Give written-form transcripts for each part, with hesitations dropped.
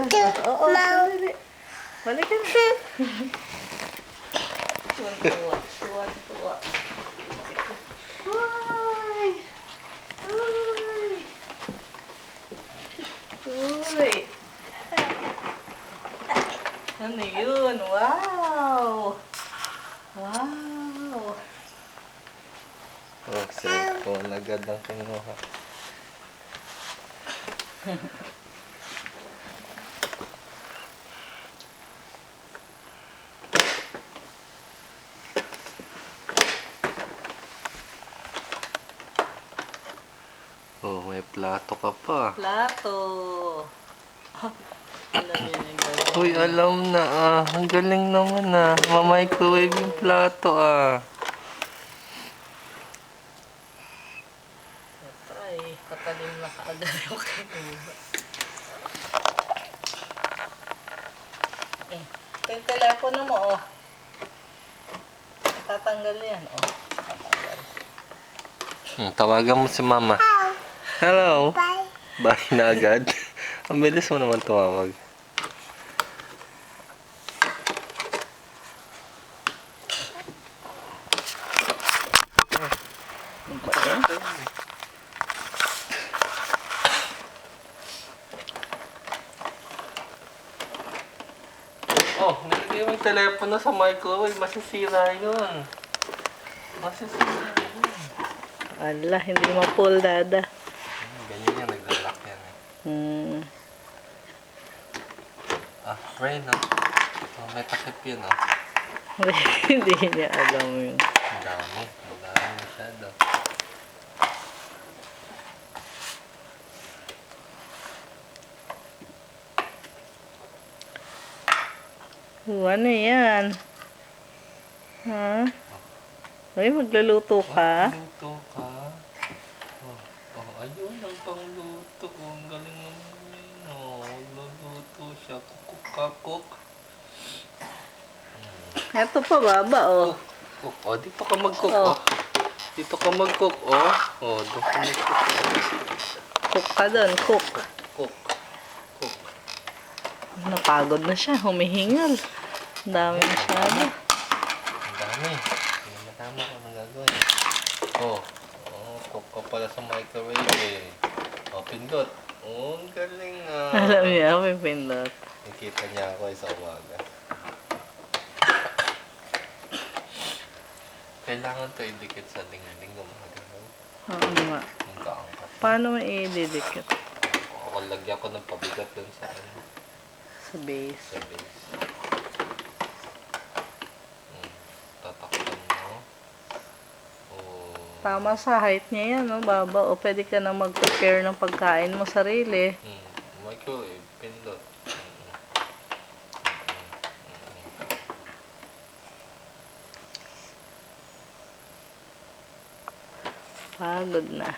Oo, sandali. Balik ka na. Tuwan-tuwa. Tuwan-tuwa. Uy! Uy! Uy! Ano yun? Wow! Wow! Oh, cellphone agad ang kinuha. Oh, may plato ka pa. Plato! Alam niyo na yung gawin. Uy, alam na ah. Ang galing naman ah. Ma-microwave yung plato ah. Ay, patalim na kaagad yung kinuha. Yung telepono mo, oh. Tatanggal yan, oh. Tatanggal. Tawagan mo si mama. Hello. Bye. Bye na agad. Ang bilis mo naman tumawag. Ano ba yan? Oh, nilagay mo yung telepono sa microwave. Masisira yun. Masisira yun. Ala, hindi ma-pull, dada. Ganyan yan. Naglalak yan eh. Ah, Rain ah. Oh, may takip yun ah. Hindi niya alam yun. Ang dami. Ang dami masyado. Ano yan? Ha? Ay, magluluto ka? Luto ka. Oh, ayun ang pangluto. Ang galing naman. Oh, luluto siya. Kukuk. Ito pa, baba, oh. Cook. Oh, dito ka mag-cook. Oh. Oh. Dito ka mag-cook. Oh. Oh, doon ka mag-cook. Cook ka doon, cook. Cook. Cook. Napagod na siya, humihingal. Ang dami masyado. Ang dami. Hindi matama ko ng gagawin. Oh. Oh, cook ka pala sa microwave eh. Oh, pindot. Oh, ang galing ah. Alam niya, may pindot. Nakita niya ako sa umaga. Kailangan to idikit sa dingding gumagalaw. Oo nga. Ang kaangkat. Paano mo i-didikit? O, lagyan ko ng pabigat dun sa Sa base. sa base. Tatakpan mo. Oh. Tama sa height niya yan, no, baba. O pwede ka na mag-prepare ng pagkain mo sarili. Microwave, pindot. Pagod na.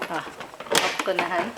Ah, off ko na, Han.